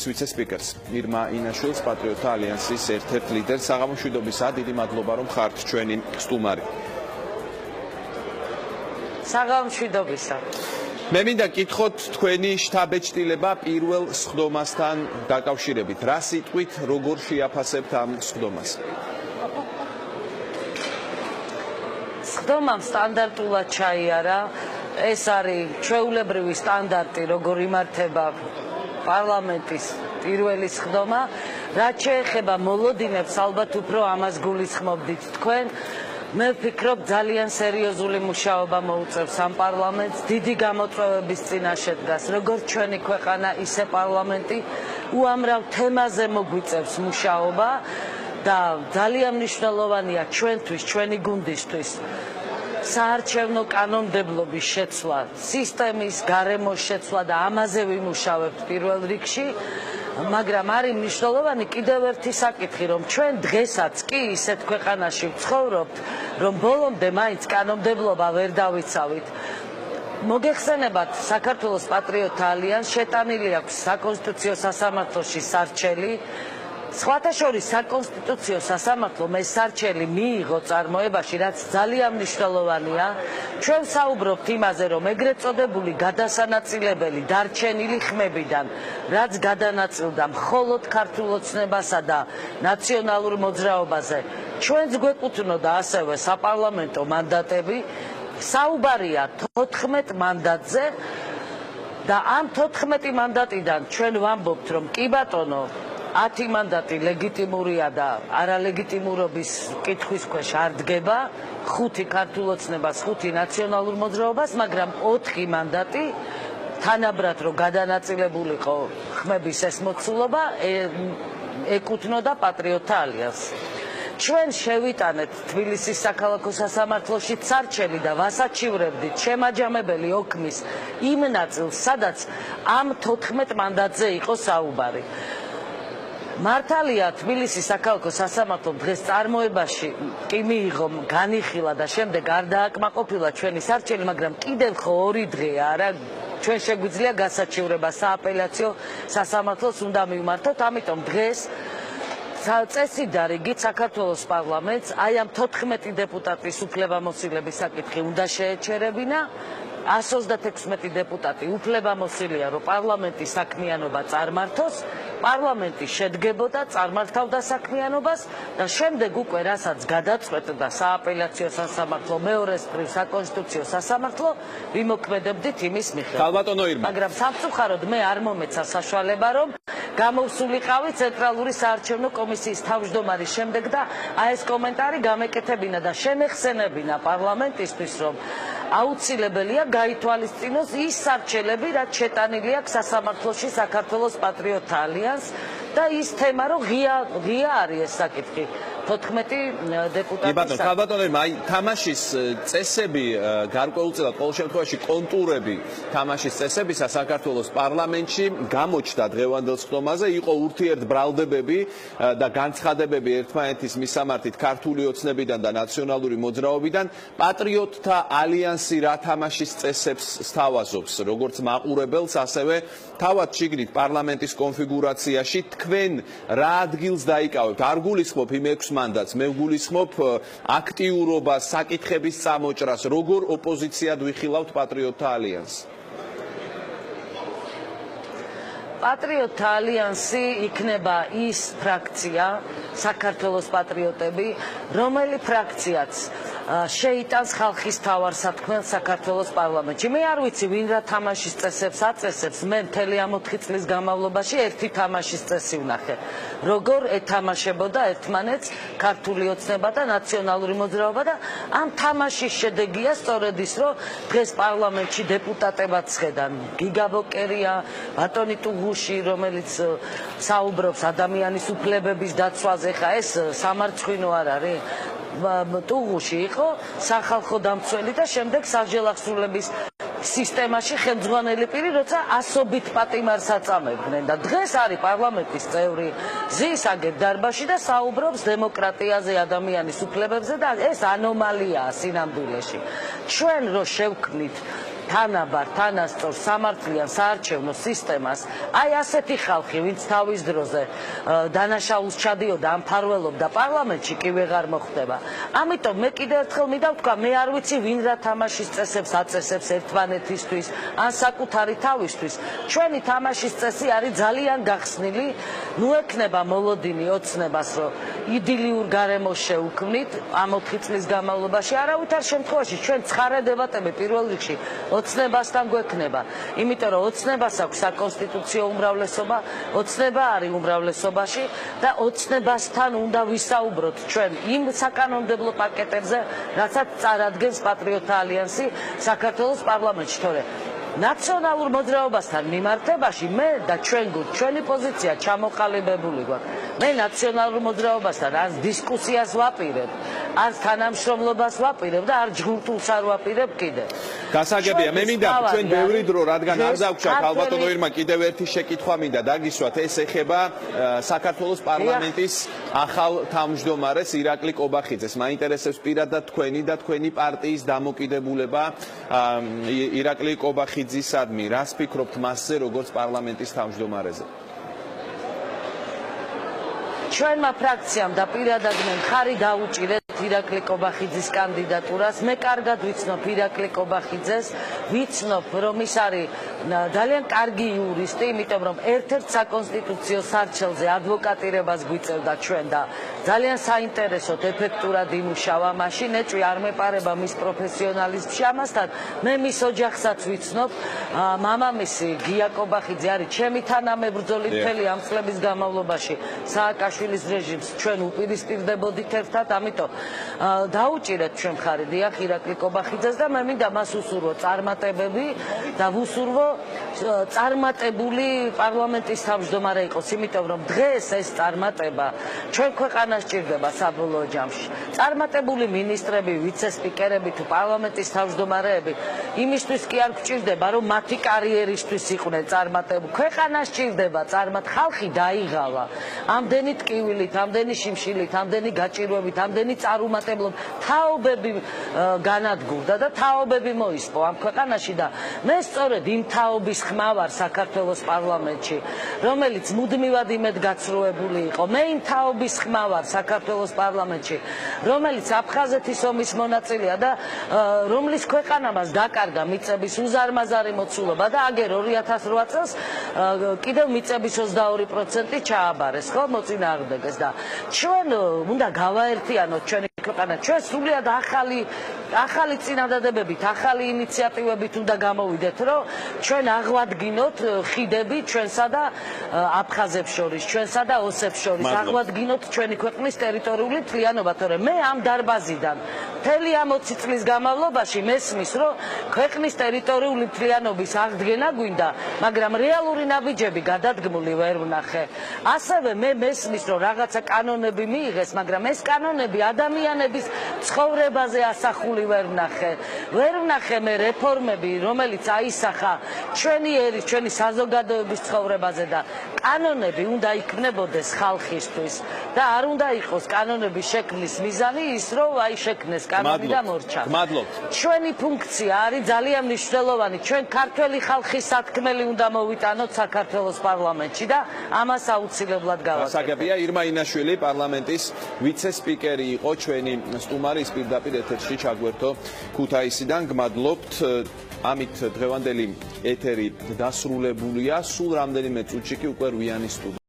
ვიცე-სპიკერს მირმა ინაშვილს, პატრიოტთა ალიანსის ერთ-ერთ ლიდერს. საღამოშვიდობისა, დიდი მადლობა, რომ ხართ ჩვენი სტუმარი. საღამოშვიდობისა. მე მინდა გითხოთ თქვენი შთაბეჭდილება პირველ სხდომასთან დაკავშირებით. რა სიტყვით როგორ შეაფასებთ ამ სხდომას? სხდომამ სტანდარტულად ჩაიარა. ეს არის ჩვეულებრივი სტანდარტი, როგორ იმართება პარლამენტის პირველი სხდომა. რაც შეეხება მოლოდინებს, ალბათ უფრო ამას გულისხმობდით თქვენ. მე ვფიქრობ, ძალიან სერიოზული მუშაობა მოუწევს ამ პარლამენტს, დიდი გამოწვევების წინაშე დგას, როგორც ჩვენი ქვეყანა, ისე პარლამენტი უამრავ თემაზე მოგვიწევს მუშაობა და ძალიან მნიშვნელოვანია ჩვენთვის, ჩვენი გუნდისთვის საარჩევნო კანონმდებლობის შეცვლა, სისტემის გარემოს შეცვლა და ამაზე ვიმუშავებთ პირველ რიგში. მაგრამ არის მნიშვნელოვანი კიდევ ერთი საკითხი, რომ ჩვენ დღესაც კი ისეთ ქვეყანაში ვცხოვრობთ, რომ ბოლომდე მაინც კანონმდებლობა ვერ დავიცავით. მოგეხსენებათ, საქართველოს პატრიოტთა ალიანსს შეტანილი აქვს საკონსტიტუციო სასამართლოში სარჩელი. სხვათა შორის საკონსტიტუციო სასამართლომ ეს სარჩელი მიიღო წარმოებაში, რაც ძალიან მნიშვნელოვანია. ჩვენ საუბრობთ იმაზე, რომ ეგრეთ წოდებული გადასანაწილებელი დარჩენილი ხმებიდან, რაც გადანაწილდა მხოლოდ ქართულ ოცნებასა და ნაციონალურ მოძრაობაზე, ჩვენც გვეკუთვნოდა ასევე საპარლამენტო მანდატები. საუბარია 14 მანდატზე და ამ 14 მანდატიდან ჩვენ ვამბობთ, რომ კი ბატონო, 10 მანდატი ლეგიტიმურია და არალეგიტიმურობის კითხვის ქვეშ არ დგება, 5 ქართულ ოცნებას, 5 ნაციონალურ მოძრაობას, მაგრამ 4 მანდატი თანაბრად რომ გადანაწილებულიყო ხმების ეს მოცულობა ეკუთვნოდა პატრიოტთა ალიანსს. ჩვენ შევიტანეთ თბილისის საქალაქო სასამართლოში სარჩელი და ვასაჩივრებდით შემაჯამებელი ოქმის იმ ნაწილს, სადაც ამ 14 მანდატზე იყო საუბარი. მართალია თბილისის საქალაქო სასამართლომ დღეს წარმოებაში კი მიიღო, განიხილა და შემდეგ არ დააკმაყოფილა ჩვენი სარჩელი, მაგრამ კიდევ ხო 2 დღეა არა, ჩვენ შეგვიძლია გასაჩივრება სააპელაციო სასამართლოს უნდა მივმართოთ, ამიტომ დღეს წესი და რიგით საქართველოს პარლამენტს აი ამ 14 დეპუტატის უფლებამოსილების საკითხი უნდა შეეჩერებინა. 136 დეპუტატი უფლებამოსილია, რომ პარლამენტის საქმიანობა წარმართოს, პარლამენტი შედგებოდა, წარმართავდა საქმიანობას და შემდეგ უკვე რასაც გადაწყვეტდა სააპელაციო სასამართლო, მეორეს მხრივ საკონსტიტუციო სასამართლო, ვიმოქმედებდით იმის მიხედვით. ქალბატონო ირმა. მაგრამ სამწუხაროდ მე არ მომეცა საშუალება, რომ გამოვსულიყავი ცენტრალური საარჩევნო კომისიის თავმჯდომარის შემდეგ და აი ეს კომენტარი გამეკეთებინა და შემეხსენებინა პარლამენტისთვის, რომ აუცილებელია გაითვალისწინოს ის სარჩელები, რაც შეტანილი აქვს სასამართლოში საქართველოს პატრიოტთა ალიანსს და ის თემა, რომ ღია არის ეს საკითხი. 14 დეპუტატის. ქალბატონო ირმა, აი თამაშის წესები გარკვეულწილად ყოველ შემთხვევაში კონტურები თამაშის წესებისა საქართველოს პარლამენტში გამოჩნდა დღევანდელ სხდომაზე, იყო ურთიერთბრალდებები და განცხადებები ერთმანეთის მისამართით ქართული ოცნებიდან და ნაციონალური მოძრაობიდან. პატრიოტთა ალიანსი რა თამაშის წესებს სთავაზობს, როგორც მაყურებელს, ასევე თავად შიგნით პარლამენტის კონფიგურაციაში თქვენ რა ადგილს დაიკავებთ? არ გულისხმობ იმ 6 მანდატს, მე ვგულისხმობ აქტიურობას, საკითხების წამოჭრას, როგორ ოპოზიციად ვიხილავთ პატრიოტთა ალიანსს? პატრიოტთა ალიანსი იქნება ის ფრაქცია, საქართველოს პატრიოტები, რომელი ფრაქციაც შეიტანს ხალხის თავარ სათქმელს საქართველოს პარლამენტში. მე არ ვიცი, ვინ რა თამაშის წესებს აწესებს, მე მთელი ამ 4 წლის განმავლობაში ერთი თამაშის წესი ვნახე. როგორ ეთამაშებოდა ერთმანეთს ქართული ოცნება და ნაციონალური მოძრაობა და ამ თამაშის შედეგია სწორედ ის, რომ დღეს პარლამენტში დეპუტატებად ხედან გიგა ბოკერია, ბატონი ტუღუში, რომელიც საუბრობს ადამიანის უფლებების დაცვაზე, ხა ეს სამარცხვინო არ არის? ტუღუში იყო სახალხო დამცველი და შემდეგ სასჯელახსრულების სისტემაში ხელმძღვანელი პირი, როცა ასობით პატიმარს აწამებდნენ და დღეს არის პარლამენტის წევრი, ზის აგებ დარბაზში და საუბრობს დემოკრატიაზე, ადამიანის უფლებებზე და ეს ანომალიაა სინამდვილეში. ჩვენ რო შევქმნით თანაბარ, თანასწორ, სამართლიან საარჩევნო სისტემას, აი ასეთი ხალხი, ვინც თავის დროზე დანაშაულს ჩადიოდა, ამ მფარველობდა პარლამენტში კი ვეღარ მოხდება. ამიტომ მე კიდევ ერთხელ მინდა ვთქვა, მე არ ვიცი ვინ რა თამაშის წესებს აწესებს ერთმანეთისთვის, ან საკუთარი თავისთვის. ჩვენი თამაშის წესი არის ძალიან გახსნილი, ნუ ექნება მოლოდინი ოცნებას, რომ იდილიურ გარემოს შევქმნით ამ 4 წლის განმავლობაში, არავითარ შემთხვევაში ჩვენ ცხარე დებატები პირველ რიგში ოცნებასთან გვექნება, იმიტომ რომ ოცნებას აქვს საკონსტიტუციო უმრავლესობა, ოცნება არის უმრავლესობაში და ოცნებასთან უნდა ვისაუბროთ ჩვენ იმ საკანონმდებლო პაკეტებზე, რასაც წარადგენს პატრიოტთა ალიანსი საქართველოს პარლამენტში, თორე ნაციონალურ მოძრაობასთან მიმართებაში მე და ჩვენი პოზიცია ჩამოყალიბებული გვაქვს. მე ნაციონალურ მოძრაობასთან არ დისკუსიას ვაპირებ, არ თანამშრომლობას ვაპირებ და არ ჯგუფს არ ვაპირებ კიდე. გასაგებია, მე მინდა ჩვენ ბევრი დრო, რადგან არ დავგვჩათ ალბათო ირმა კიდევ ერთი შეკითხვა მინდა დაგისვათ, ეს ეხება საქართველოს პარლამენტის ახალ თავმჯდომარეს ირაკლი კობახიძეს. მაინტერესებს პირადად თქვენი და თქვენი პარტიის დამოკიდებულება ირაკლი კობახიძისადმი. რას ფიქრობთ მასზე, როგორც პარლამენტის თავმჯდომარეზე? ჩვენმა ფრაქციამ და პირადად მე მხარი დაუჭირეთ ირაკლი კობახიძის კანდიდატურას. მე კარგად ვიცნობ ირაკლი კობახიძეს, ვიცნობ რომ ის არის ძალიან კარგი იურისტი, იმიტომ რომ ერთ-ერთ საკონსტიტუციო სარჩელზე ადვოკატირებას გვიწევდა ჩვენ და ძალიან საინტერესოდ ეფექტურად იმუშავა. მაშინ ეჭვი არ მეპარება მის პროფესიონალიზმში. ამასთან მე მის ოჯახსაც ვიცნობ. მამამისი გია კობახიძე არის ჩემი თანამებრძოლი მთელი ამ წლების განმავლობაში. სააკაშვილის რეჟიმს ჩვენ უპირისპირდებოდით ერთად, ამიტომ დაუჭირეთ ჩვენ მხარი დიახ ირაკლი კობახიძეს და მე მინდა მას უსურვო წარმატებები და ვუსურვო წარმატებული პარლამენტის თავმჯდომარე იყოს, იმიტომ რომ დღეს ეს წარმატება ჩვენ ქვეყანას ჭირდება საბოლოო ჯამში. წარმატებული მინისტრები, ვიცე-სპიკერები თუ პარლამენტის თავმჯდომარეები იმისთვის კი არ გვჭირდება, რომ მათი კარიერისთვის იყვნენ წარმატებული. ქვეყანას ჭირდება ხალხი დაიღალა. ამდენი ტკივილით, ამდენი შიმშილით, ამდენი გაჭირვებით, ამდენი წარუმატებლობით თაობები განადგურდა და თაობები მოისპო ამ ქვეყანაში და მე სწორედ იმ თაობის ხმა ვარ საქართველოს პარლამენტში, რომელიც მუდმივად იმედგაცრუებული იყო. მე იმ თაობის ხმა ვარ საქართველოს პარლამენტში, რომელიც აფხაზეთის ომის მონაწილეა და რომლის ქვეყანამაც დაკარგა მიწების უზარმაზარი მოცულობა და აგერ 2008 წელს კიდევ მიწების 22% ჩააბარეს, ხო, მოწინააღმდეგეს და ჩვენ უნდა გავაერთიანოთ ჩვენი ქვეყანა. ჩვენ სრულიად ახალი წინადადებებით, ახალი ინიციატივებით უნდა გამოვიდეთ, რომ ჩვენ აღვადგინოთ ხიდები ჩვენსა და აფხაზებს შორის, ჩვენსა და ოსებს შორის, აღვადგინოთ ჩვენი ქვეყნის ტერიტორიული მთლიანობა, თორემ მე ამ დარბაზიდან მთელი ამ 20 წლის განმავლობაში მესმის, რომ ქვეყნის ტერიტორიული მთლიანობის აღდგენა გვინდა, მაგრამ რეალური ნაბიჯები გადადგმული ვერ ვნახე. ასევე მე მესმის, რომ რაღაცა კანონები მიიღეს, მაგრამ ეს კანონები ადამიანების ცხოვრებაზე ასახული ვერ ვნახე. ვერ ვნახე მე რეფორმები, რომელიც აისახა ჩვენი საზოგადოების ცხოვრებაზე და კანონები უნდა იქმნებოდეს ხალხისთვის და არ უნდა იყოს კანონების შექმნის მიზანი ის, რომ აი შექმნეს კანონი და მორჩა. ჩვენი ფუნქცია არის ძალიან მნიშვნელოვანი. ჩვენ ქართველი ხალხის სათქმელი უნდა მოვიტანოთ საქართველოს პარლამენტში და ამას აუცილებლად გავაკეთებთ. გასაგებია, ირმა ინაშვილი პარლამენტის ვიცე-სპიკერი იყო ჩვენი სტუმარი, ის პირდაპირ ეთერში ჩაგვერთო ქუთაისიდან. გმადლობთ. ამით დღევანდელი ეთერი დასრულებულია. სულ რამდენიმე წუთში კი უკვე რვიანი სტუდია